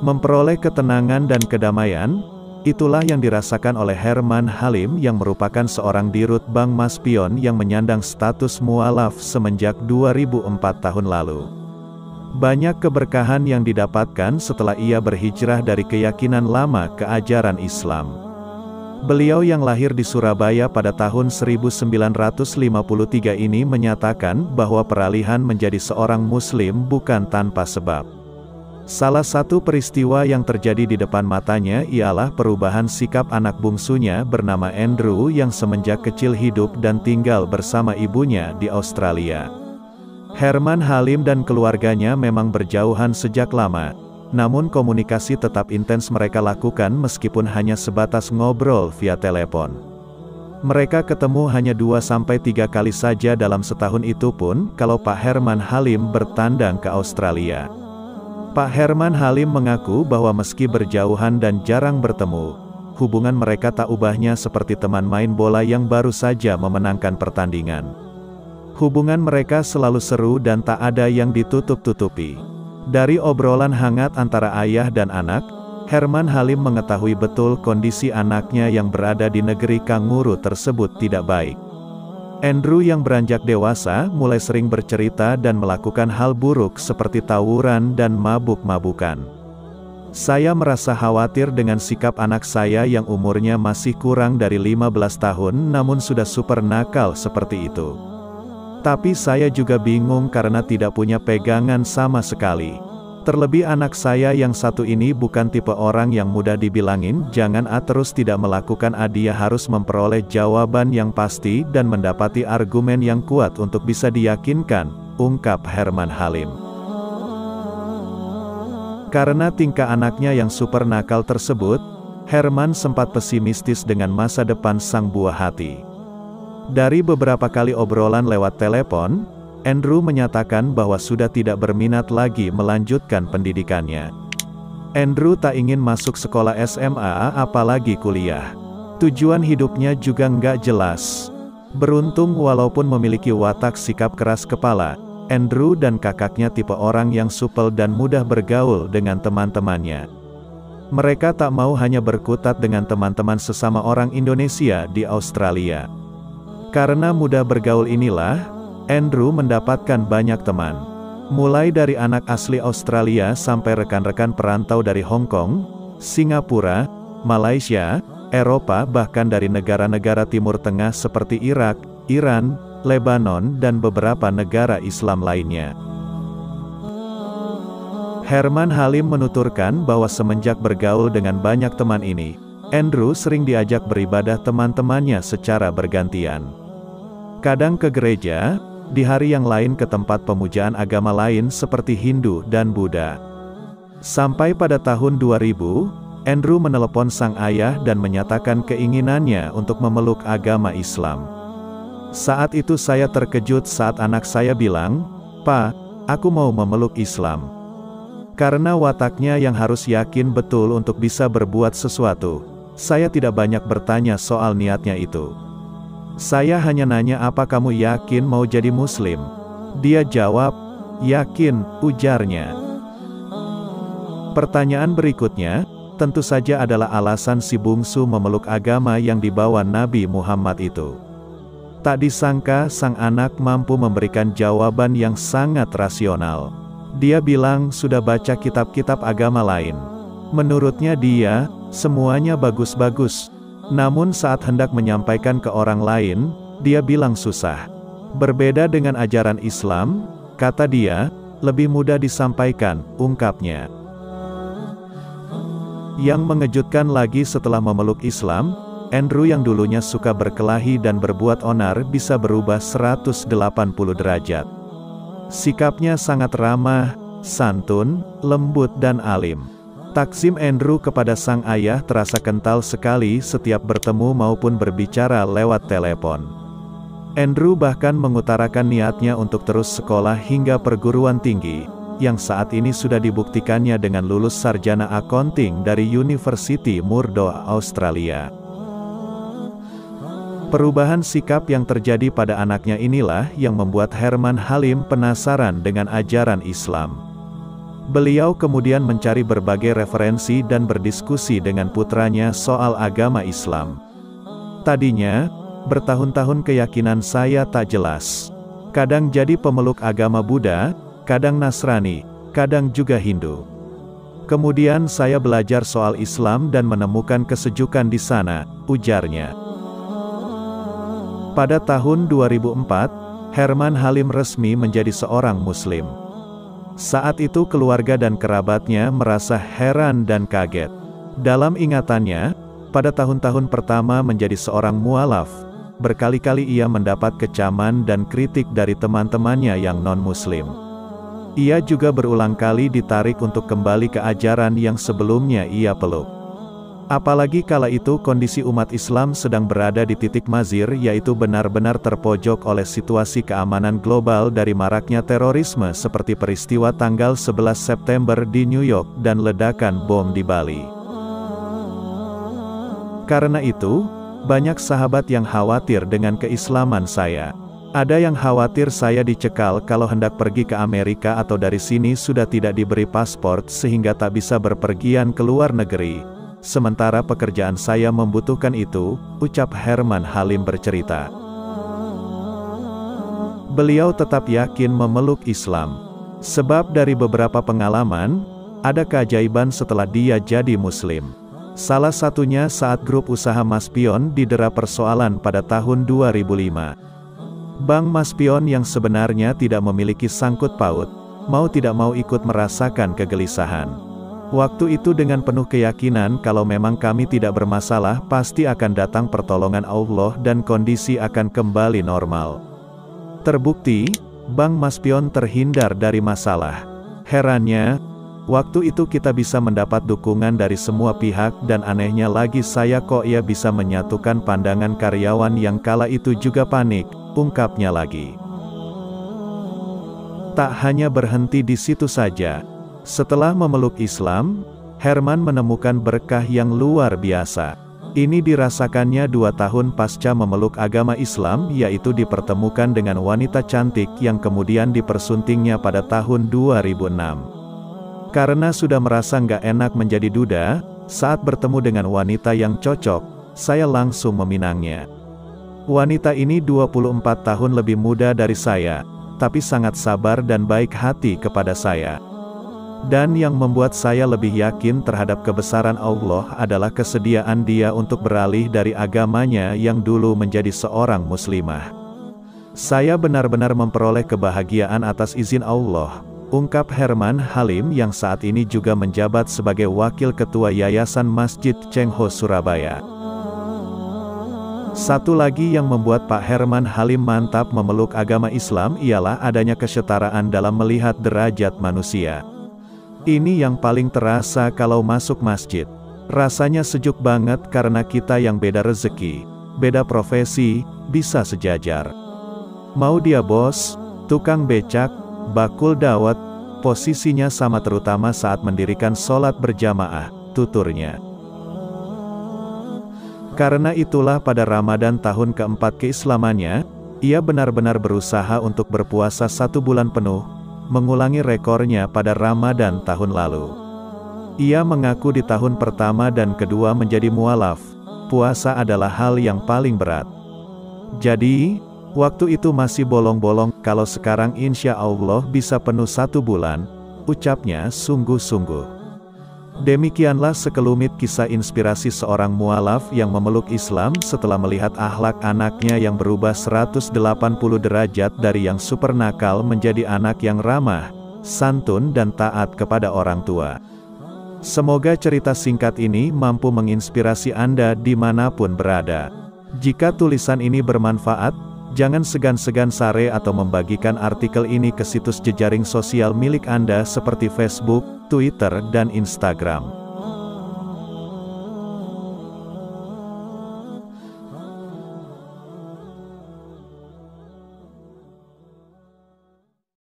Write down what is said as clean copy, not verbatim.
Memperoleh ketenangan dan kedamaian, itulah yang dirasakan oleh Herman Halim yang merupakan seorang dirut Bank Maspion yang menyandang status mualaf semenjak 2004 tahun lalu. Banyak keberkahan yang didapatkan setelah ia berhijrah dari keyakinan lama ke ajaran Islam. Beliau yang lahir di Surabaya pada tahun 1953 ini menyatakan bahwa peralihan menjadi seorang Muslim bukan tanpa sebab. Salah satu peristiwa yang terjadi di depan matanya ialah perubahan sikap anak bungsunya bernama Andrew yang semenjak kecil hidup dan tinggal bersama ibunya di Australia. Herman Halim dan keluarganya memang berjauhan sejak lama, namun komunikasi tetap intens mereka lakukan meskipun hanya sebatas ngobrol via telepon. Mereka ketemu hanya 2-3 kali saja dalam setahun, itu pun kalau Pak Herman Halim bertandang ke Australia. Pak Herman Halim mengaku bahwa meski berjauhan dan jarang bertemu, hubungan mereka tak ubahnya seperti teman main bola yang baru saja memenangkan pertandingan. Hubungan mereka selalu seru dan tak ada yang ditutup-tutupi. Dari obrolan hangat antara ayah dan anak, Herman Halim mengetahui betul kondisi anaknya yang berada di negeri kanguru tersebut tidak baik. Andrew yang beranjak dewasa mulai sering bercerita dan melakukan hal buruk seperti tawuran dan mabuk-mabukan. Saya merasa khawatir dengan sikap anak saya yang umurnya masih kurang dari 15 tahun namun sudah super nakal seperti itu. Tapi saya juga bingung karena tidak punya pegangan sama sekali. Terlebih anak saya yang satu ini bukan tipe orang yang mudah dibilangin jangan terus tidak melakukan. Dia harus memperoleh jawaban yang pasti dan mendapati argumen yang kuat untuk bisa diyakinkan, ungkap Herman Halim. Karena tingkah anaknya yang super nakal tersebut, Herman sempat pesimistis dengan masa depan sang buah hati. Dari beberapa kali obrolan lewat telepon, Andrew menyatakan bahwa sudah tidak berminat lagi melanjutkan pendidikannya. Andrew tak ingin masuk sekolah SMA apalagi kuliah. Tujuan hidupnya juga nggak jelas. Beruntung walaupun memiliki watak sikap keras kepala, Andrew dan kakaknya tipe orang yang supel dan mudah bergaul dengan teman-temannya. Mereka tak mau hanya berkutat dengan teman-teman sesama orang Indonesia di Australia. Karena mudah bergaul inilah, Andrew mendapatkan banyak teman. Mulai dari anak asli Australia sampai rekan-rekan perantau dari Hong Kong, Singapura, Malaysia, Eropa bahkan dari negara-negara Timur Tengah seperti Irak, Iran, Lebanon dan beberapa negara Islam lainnya. Herman Halim menuturkan bahwa semenjak bergaul dengan banyak teman ini, Andrew sering diajak beribadah teman-temannya secara bergantian. Kadang ke gereja, di hari yang lain ke tempat pemujaan agama lain seperti Hindu dan Buddha. Sampai pada tahun 2000, Andrew menelepon sang ayah dan menyatakan keinginannya untuk memeluk agama Islam. Saat itu saya terkejut saat anak saya bilang, "Pa, aku mau memeluk Islam." Karena wataknya yang harus yakin betul untuk bisa berbuat sesuatu, saya tidak banyak bertanya soal niatnya itu. Saya hanya nanya, "Apa kamu yakin mau jadi Muslim?" Dia jawab, "Yakin," ujarnya. Pertanyaan berikutnya, tentu saja adalah alasan si bungsu memeluk agama yang dibawa Nabi Muhammad itu. Tak disangka sang anak mampu memberikan jawaban yang sangat rasional. Dia bilang sudah baca kitab-kitab agama lain. Menurutnya dia, semuanya bagus-bagus. Namun saat hendak menyampaikan ke orang lain, dia bilang susah. Berbeda dengan ajaran Islam, kata dia, lebih mudah disampaikan, ungkapnya. Yang mengejutkan lagi setelah memeluk Islam, Andrew yang dulunya suka berkelahi dan berbuat onar bisa berubah 180 derajat. Sikapnya sangat ramah, santun, lembut dan alim. Takzim Andrew kepada sang ayah terasa kental sekali setiap bertemu maupun berbicara lewat telepon. Andrew bahkan mengutarakan niatnya untuk terus sekolah hingga perguruan tinggi, yang saat ini sudah dibuktikannya dengan lulus sarjana accounting dari University Murdoch, Australia. Perubahan sikap yang terjadi pada anaknya inilah yang membuat Herman Halim penasaran dengan ajaran Islam. Beliau kemudian mencari berbagai referensi dan berdiskusi dengan putranya soal agama Islam. Tadinya, bertahun-tahun keyakinan saya tak jelas. Kadang jadi pemeluk agama Buddha, kadang Nasrani, kadang juga Hindu. Kemudian saya belajar soal Islam dan menemukan kesejukan di sana, ujarnya. Pada tahun 2004, Herman Halim resmi menjadi seorang Muslim. Saat itu keluarga dan kerabatnya merasa heran dan kaget. Dalam ingatannya, pada tahun-tahun pertama menjadi seorang mualaf, berkali-kali ia mendapat kecaman dan kritik dari teman-temannya yang non-Muslim. Ia juga berulang kali ditarik untuk kembali ke ajaran yang sebelumnya ia peluk. Apalagi kala itu kondisi umat Islam sedang berada di titik mazir, yaitu benar-benar terpojok oleh situasi keamanan global dari maraknya terorisme seperti peristiwa tanggal 11 September di New York dan ledakan bom di Bali. Karena itu, banyak sahabat yang khawatir dengan keislaman saya. Ada yang khawatir saya dicekal kalau hendak pergi ke Amerika atau dari sini sudah tidak diberi paspor sehingga tak bisa berpergian ke luar negeri. Sementara pekerjaan saya membutuhkan itu, ucap Herman Halim bercerita. Beliau tetap yakin memeluk Islam. Sebab dari beberapa pengalaman, ada keajaiban setelah dia jadi Muslim. Salah satunya saat grup usaha Maspion didera persoalan pada tahun 2005. Bank Maspion yang sebenarnya tidak memiliki sangkut paut, mau tidak mau ikut merasakan kegelisahan. Waktu itu dengan penuh keyakinan kalau memang kami tidak bermasalah, pasti akan datang pertolongan Allah dan kondisi akan kembali normal. Terbukti, Bank Maspion terhindar dari masalah. Herannya, waktu itu kita bisa mendapat dukungan dari semua pihak dan anehnya lagi saya kok ia bisa menyatukan pandangan karyawan yang kala itu juga panik, ungkapnya lagi. Tak hanya berhenti di situ saja. Setelah memeluk Islam, Herman menemukan berkah yang luar biasa. Ini dirasakannya 2 tahun pasca memeluk agama Islam, yaitu dipertemukan dengan wanita cantik yang kemudian dipersuntingnya pada tahun 2006. Karena sudah merasa nggak enak menjadi duda, saat bertemu dengan wanita yang cocok, saya langsung meminangnya. Wanita ini 24 tahun lebih muda dari saya, tapi sangat sabar dan baik hati kepada saya. Dan yang membuat saya lebih yakin terhadap kebesaran Allah adalah kesediaan dia untuk beralih dari agamanya yang dulu menjadi seorang muslimah. Saya benar-benar memperoleh kebahagiaan atas izin Allah, ungkap Herman Halim yang saat ini juga menjabat sebagai Wakil Ketua Yayasan Masjid Cengho Surabaya. Satu lagi yang membuat Pak Herman Halim mantap memeluk agama Islam ialah adanya kesetaraan dalam melihat derajat manusia. Ini yang paling terasa kalau masuk masjid. Rasanya sejuk banget karena kita yang beda rezeki, beda profesi, bisa sejajar. Mau dia bos, tukang becak, bakul dawet, posisinya sama terutama saat mendirikan sholat berjamaah, tuturnya. Karena itulah pada Ramadan tahun keempat keislamannya, ia benar-benar berusaha untuk berpuasa 1 bulan penuh, mengulangi rekornya pada Ramadan tahun lalu. Ia mengaku di tahun pertama dan kedua menjadi mualaf, puasa adalah hal yang paling berat. Jadi, waktu itu masih bolong-bolong, kalau sekarang insya Allah bisa penuh 1 bulan, ucapnya sungguh-sungguh. Demikianlah sekelumit kisah inspirasi seorang mualaf yang memeluk Islam setelah melihat akhlak anaknya yang berubah 180 derajat dari yang super nakal menjadi anak yang ramah, santun dan taat kepada orang tua. Semoga cerita singkat ini mampu menginspirasi Anda dimanapun berada. Jika tulisan ini bermanfaat, jangan segan-segan share atau membagikan artikel ini ke situs jejaring sosial milik Anda seperti Facebook, Twitter, dan Instagram.